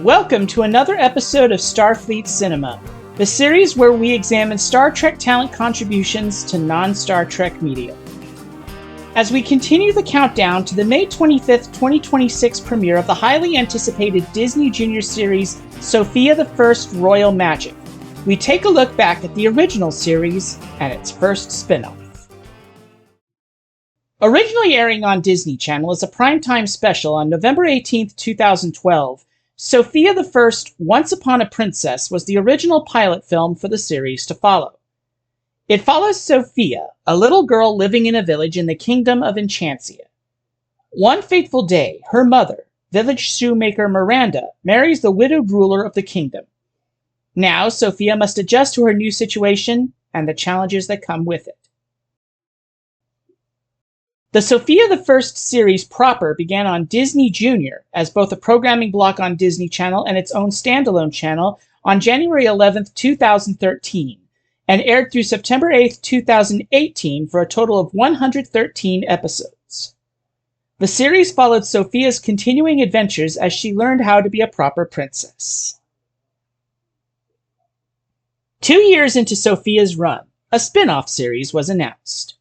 Welcome to another episode of Starfleet Cinema, the series where we examine Star Trek talent contributions to non-Star Trek media. As we continue the countdown to the May 25th, 2026 premiere of the highly anticipated Disney Junior series SOFIA the First Royal Magic, we take a look back at the original series and its first spin-off. Originally airing on Disney Channel as a primetime special on November 18, 2012, SOFIA the First, Once Upon a Princess was the original pilot film for the series to follow. It follows Sophia, a little girl living in a village in the kingdom of Enchantia. One fateful day, her mother, village shoemaker Miranda, marries the widowed ruler of the kingdom. Now, Sophia must adjust to her new situation and the challenges that come with it. The SOFIA the First series proper began on Disney Junior as both a programming block on Disney Channel and its own standalone channel on January 11, 2013, and aired through September 8, 2018 for a total of 113 episodes. The series followed Sophia's continuing adventures as she learned how to be a proper princess. 2 years into Sophia's run, a spin-off series was announced.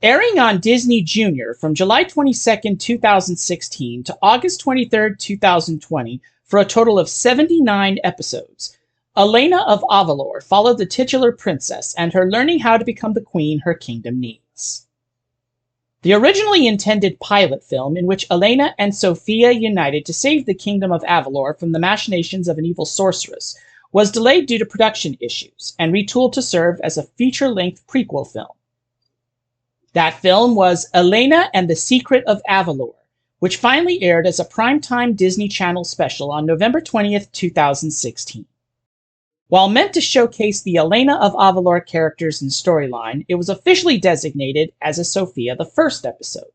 Airing on Disney Junior from July 22, 2016 to August 23, 2020 for a total of 79 episodes, ELENA of Avalor followed the titular princess and her learning how to become the queen her kingdom needs. The originally intended pilot film in which Elena and Sophia united to save the kingdom of Avalor from the machinations of an evil sorceress was delayed due to production issues and retooled to serve as a feature-length prequel film. That film was Elena and the Secret of Avalor, which finally aired as a primetime Disney Channel special on November 20th, 2016. While meant to showcase the Elena of Avalor characters and storyline, it was officially designated as a SOFIA the First episode.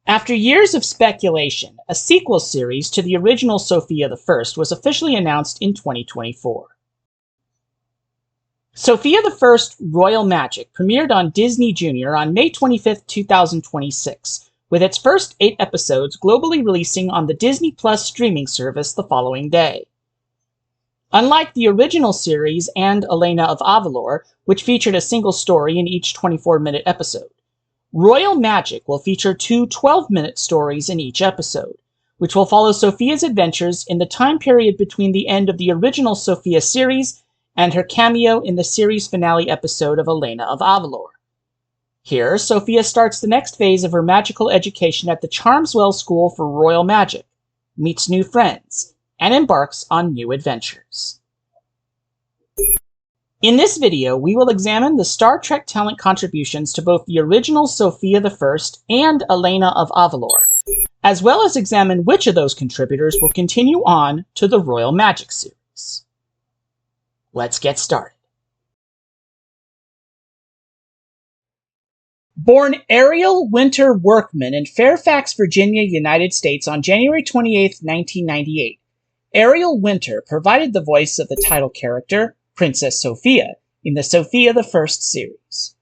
After years of speculation, a sequel series to the original SOFIA the First was officially announced in 2024. SOFIA the First Royal Magic premiered on Disney Junior on May 25, 2026, with its first 8 episodes globally releasing on the Disney Plus streaming service the following day. Unlike the original series and Elena of Avalor, which featured a single story in each 24-minute episode, Royal Magic will feature 2 12-minute stories in each episode, which will follow Sophia's adventures in the time period between the end of the original SOFIA series and her cameo in the series finale episode of Elena of Avalor. Here, Sophia starts the next phase of her magical education at the Charmswell School for Royal Magic, meets new friends, and embarks on new adventures. In this video, we will examine the Star Trek talent contributions to both the original SOFIA the First and Elena of Avalor, as well as examine which of those contributors will continue on to the Royal Magic series. Let's get started. Born Ariel Winter Workman in Fairfax, Virginia, United States on January 28, 1998, Ariel Winter provided the voice of the title character, Princess Sophia, in the SOFIA the First series.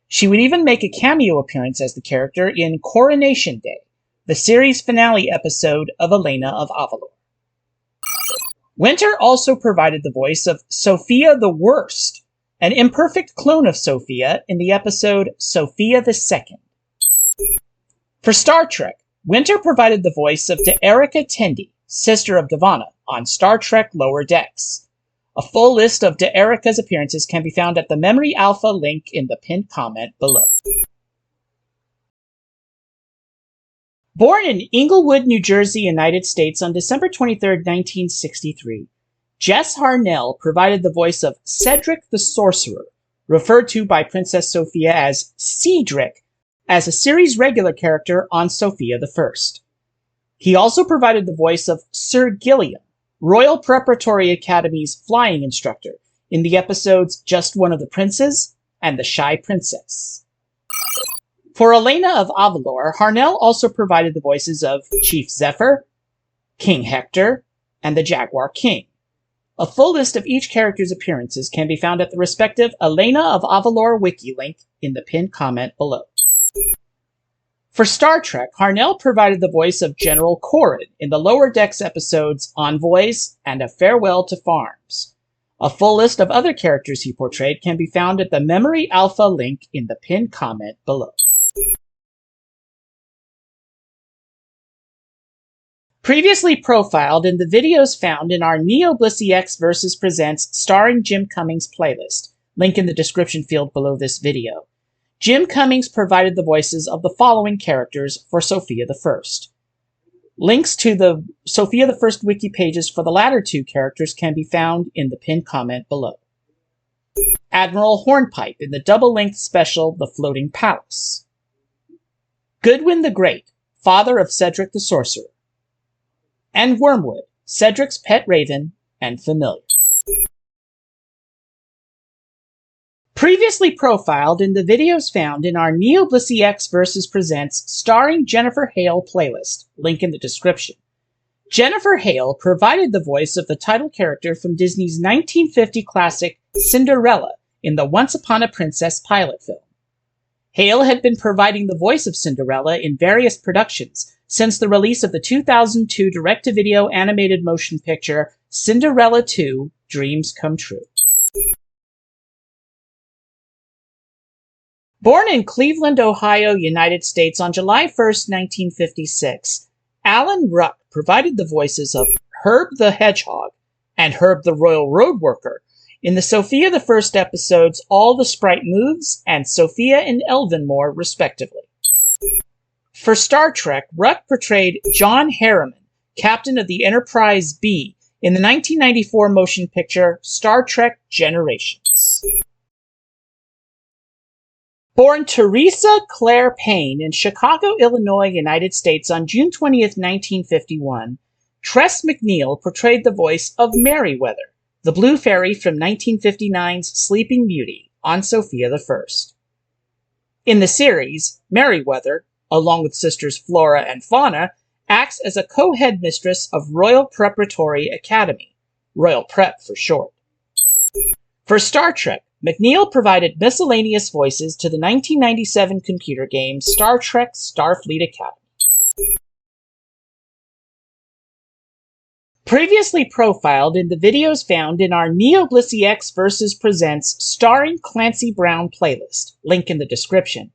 She would even make a cameo appearance as the character in Coronation Day, the series finale episode of Elena of Avalor. Winter also provided the voice of Sophia the Worst, an imperfect clone of Sophia in the episode Sophia the Second. For Star Trek, Winter provided the voice of D'Erica Tendi, sister of D'Vana, on Star Trek Lower Decks. A full list of D'Erica's appearances can be found at the Memory Alpha link in the pinned comment below. Born in Englewood, New Jersey, United States on December 23, 1963, Jess Harnell provided the voice of Cedric the Sorcerer, referred to by Princess Sophia as Cedric, as a series regular character on SOFIA the First. He also provided the voice of Sir Gilliam, Royal Preparatory Academy's flying instructor, in the episodes Just One of the Princes and The Shy Princess. For Elena of Avalor, Harnell also provided the voices of Chief Zephyr, King Hector, and the Jaguar King. A full list of each character's appearances can be found at the respective Elena of Avalor wiki link in the pinned comment below. For Star Trek, Harnell provided the voice of General Corrin in the Lower Decks episodes Envoys and A Farewell to Farms. A full list of other characters he portrayed can be found at the Memory Alpha link in the pinned comment below. Previously profiled in the videos found in our NeoBlisseyX vs. Presents Starring Jim Cummings playlist, link in the description field below this video. Jim Cummings provided the voices of the following characters for Sophia the First. Links to the Sophia the First wiki pages for the latter two characters can be found in the pinned comment below. Admiral Hornpipe in the double-length special The Floating Palace. Goodwin the Great, father of Cedric the Sorcerer. And Wormwood, Cedric's pet raven and familiar. Previously profiled in the videos found in our NeoBlisseyX vs. Presents Starring Jennifer Hale playlist, link in the description. Jennifer Hale provided the voice of the title character from Disney's 1950 classic Cinderella in the Once Upon a Princess pilot film. Hale had been providing the voice of Cinderella in various productions since the release of the 2002 direct-to-video animated motion picture Cinderella 2: Dreams Come True. Born in Cleveland, Ohio, United States on July 1, 1956, Alan Ruck provided the voices of Herb the Hedgehog and Herb the Royal Road Worker in the Sophia the First episodes All the Sprite Moves and Sophia and Elvenmore, respectively. For Star Trek, Ruck portrayed John Harriman, captain of the Enterprise B, in the 1994 motion picture Star Trek Generations. Born Teresa Claire Payne in Chicago, Illinois, United States on June 20, 1951, Tress MacNeille portrayed the voice of Merryweather, the Blue Fairy from 1959's Sleeping Beauty on Sophia the First. In the series, Merryweather, along with sisters Flora and Fauna, acts as a co-headmistress of Royal Preparatory Academy, Royal Prep for short. For Star Trek, MacNeille provided miscellaneous voices to the 1997 computer game Star Trek Starfleet Academy. Previously profiled in the videos found in our NeoBlisseyX vs. Presents Starring Clancy Brown playlist, link in the description.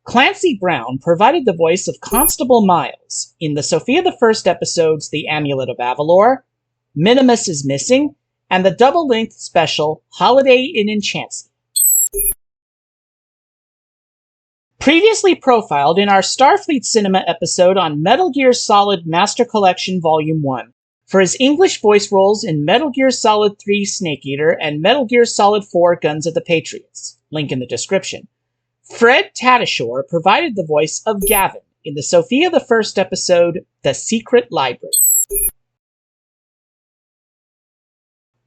Clancy Brown provided the voice of Constable Miles in the Sophia the First episodes The Amulet of Avalor, Minimus is Missing, and the double-length special Holiday in Enchancy. Previously profiled in our Starfleet Cinema episode on Metal Gear Solid Master Collection Volume 1 for his English voice roles in Metal Gear Solid 3 Snake Eater and Metal Gear Solid 4 Guns of the Patriots, link in the description. Fred Tatasciore provided the voice of Gavin in the Sophia the First episode The Secret Library.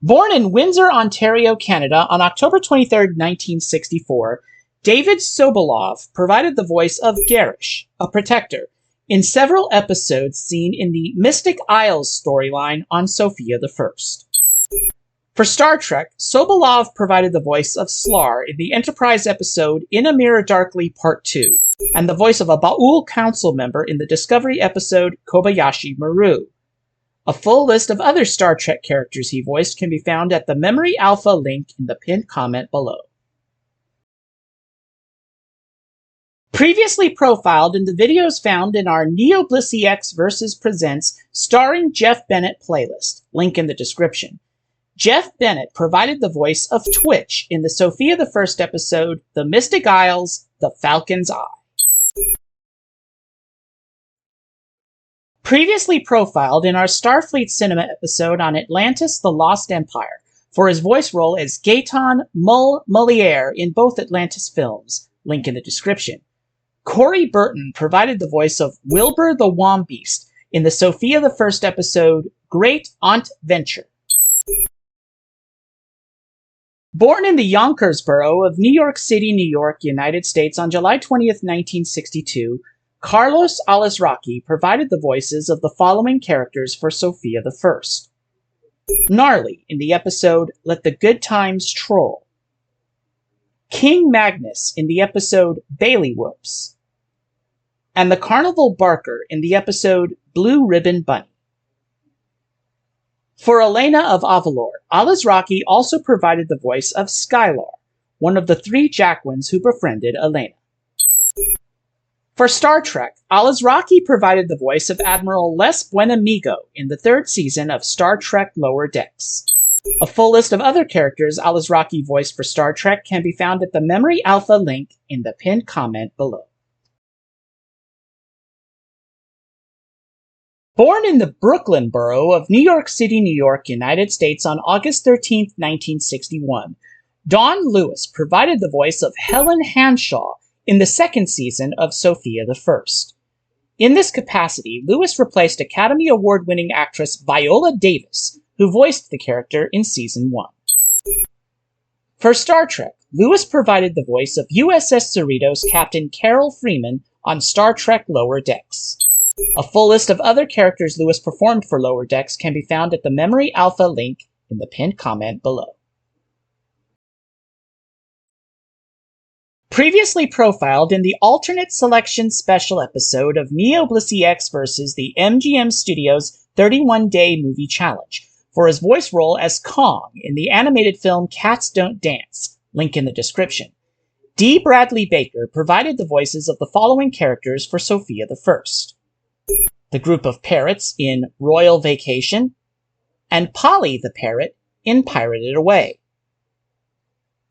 Born in Windsor, Ontario, Canada on October 23, 1964, David Sobolov provided the voice of Garish, a protector, in several episodes seen in the Mystic Isles storyline on Sophia the First. For Star Trek, Sobolov provided the voice of Slar in the Enterprise episode In a Mirror Darkly Part 2, and the voice of a Ba'ul Council member in the Discovery episode Kobayashi Maru. A full list of other Star Trek characters he voiced can be found at the Memory Alpha link in the pinned comment below. Previously profiled in the videos found in our NeoBlisseyX vs. Presents Starring Jeff Bennett playlist, link in the description. Jeff Bennett provided the voice of Twitch in the Sophia the First episode The Mystic Isles, The Falcon's Eye. Previously profiled in our Starfleet Cinema episode on Atlantis the Lost Empire for his voice role as Gaetan Mullier in both Atlantis films, link in the description. Corey Burton provided the voice of Wilbur the Wombeast in the Sophia the First episode Great Aunt Venture. Born in the Yonkers borough of New York City, New York, United States on July 20th, 1962, Carlos Alazraqui provided the voices of the following characters for Sophia the First. Gnarly in the episode Let the Good Times Troll. King Magnus in the episode Bailey Whoops. and the carnival barker in the episode Blue Ribbon Bunny. For ELENA of Avalor, Alizraki also provided the voice of Skylar, one of the 3 Jacquins who befriended ELENA. For Star Trek, Alizraki provided the voice of Admiral Les Buenamigo in the 3rd season of Star Trek Lower Decks. A full list of other characters Alizraki voiced for Star Trek can be found at the Memory Alpha link in the pinned comment below. Born in the Brooklyn borough of New York City, New York, United States on August 13, 1961, Dawn Lewis provided the voice of Helen Hanshaw in the 2nd season of SOFIA the First. In this capacity, Lewis replaced Academy Award-winning actress Viola Davis, who voiced the character in Season 1. For Star Trek, Lewis provided the voice of USS Cerritos Captain Carol Freeman on Star Trek Lower Decks. A full list of other characters Lewis performed for Lower Decks can be found at the Memory Alpha link in the pinned comment below. Previously profiled in the alternate selection special episode of NeoBlisseyX versus the MGM Studios 31-Day Movie Challenge for his voice role as Kong in the animated film Cats Don't Dance, link in the description. D. Bradley Baker provided the voices of the following characters for SOFIA the First: the group of parrots in Royal Vacation, and Polly the parrot in Pirated Away.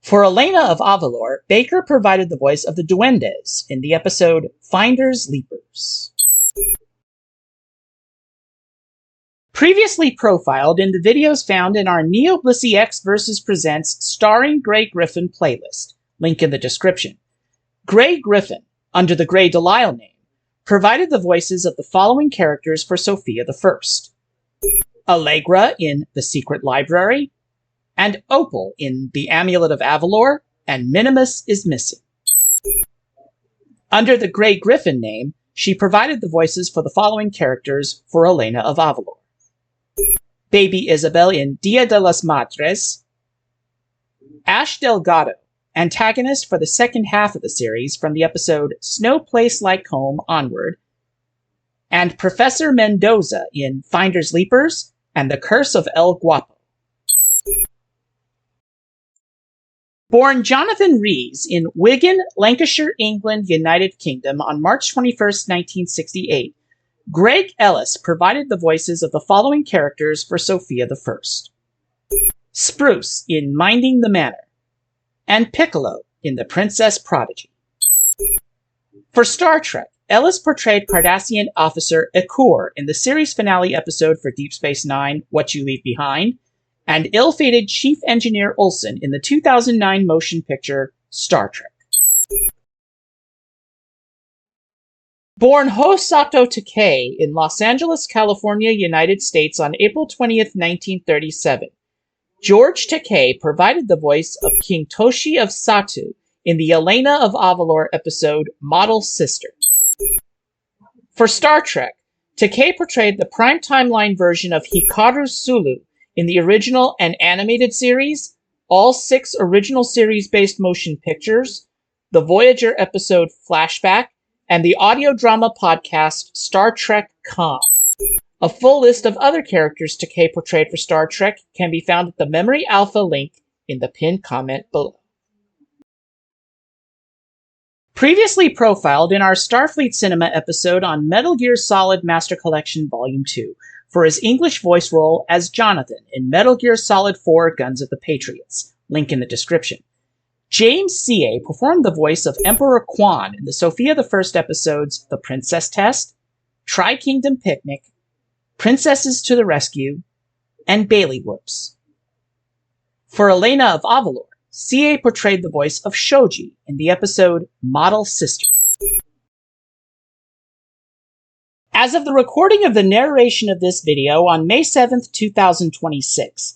For ELENA of Avalor, Baker provided the voice of the Duendes in the episode Finders Leapers. Previously profiled in the videos found in our NeoBlisseyX vs. Presents Starring Grey Griffin playlist, link in the description. Grey Griffin, under the Grey Delisle name, provided the voices of the following characters for SOFIA the First: Allegra in The Secret Library, and Opal in The Amulet of Avalor, and Minimus is Missing. Under the Grey Griffin name, she provided the voices for the following characters for ELENA of Avalor: Baby Isabel in Dia de las Madres, Ash Delgado, antagonist for the 2nd half of the series from the episode Snow Place Like Home onward, and Professor Mendoza in Finders Leapers and The Curse of El Guapo. Born Jonathan Rees in Wigan, Lancashire, England, United Kingdom on March 21, 1968, Greg Ellis provided the voices of the following characters for SOFIA the First: Spruce in Minding the Manor, and Piccolo in The Princess Prodigy. For Star Trek, Ellis portrayed Cardassian officer Ekur in the series finale episode for Deep Space Nine, What You Leave Behind, and ill-fated Chief Engineer Olsen in the 2009 motion picture Star Trek. Born Hosato Takei in Los Angeles, California, United States on April 20, 1937, George Takei provided the voice of King Toshi of Satu in the ELENA of Avalor episode Model Sister. For Star Trek, Takei portrayed the prime timeline version of Hikaru Sulu in the original and animated series, all 6 original series-based motion pictures, the Voyager episode Flashback, and the audio drama podcast Star Trek Con. A full list of other characters Takei portrayed for Star Trek can be found at the Memory Alpha link in the pinned comment below. Previously profiled in our Starfleet Cinema episode on Metal Gear Solid Master Collection Volume 2 for his English voice role as Jonathan in Metal Gear Solid 4 Guns of the Patriots, link in the description. James C.A. performed the voice of Emperor Quan in the SOFIA the First episodes The Princess Test, Tri-Kingdom Picnic, Princesses to the Rescue, and Bailey Whoops. For ELENA of Avalor, C.A. portrayed the voice of Shoji in the episode Model Sister. As of the recording of the narration of this video on May 7th, 2026,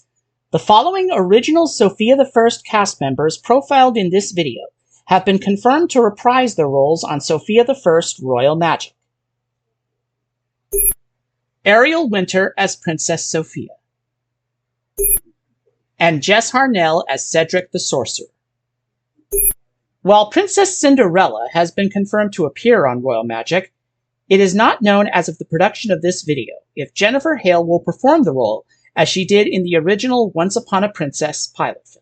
the following original SOFIA the First cast members profiled in this video have been confirmed to reprise their roles on SOFIA the First Royal Magic. Ariel Winter as Princess Sophia, and Jess Harnell as Cedric the Sorcerer. While Princess Cinderella has been confirmed to appear on Royal Magic, It is not known as of the production of this video if Jennifer Hale will perform the role as she did in the original Once Upon a Princess pilot film.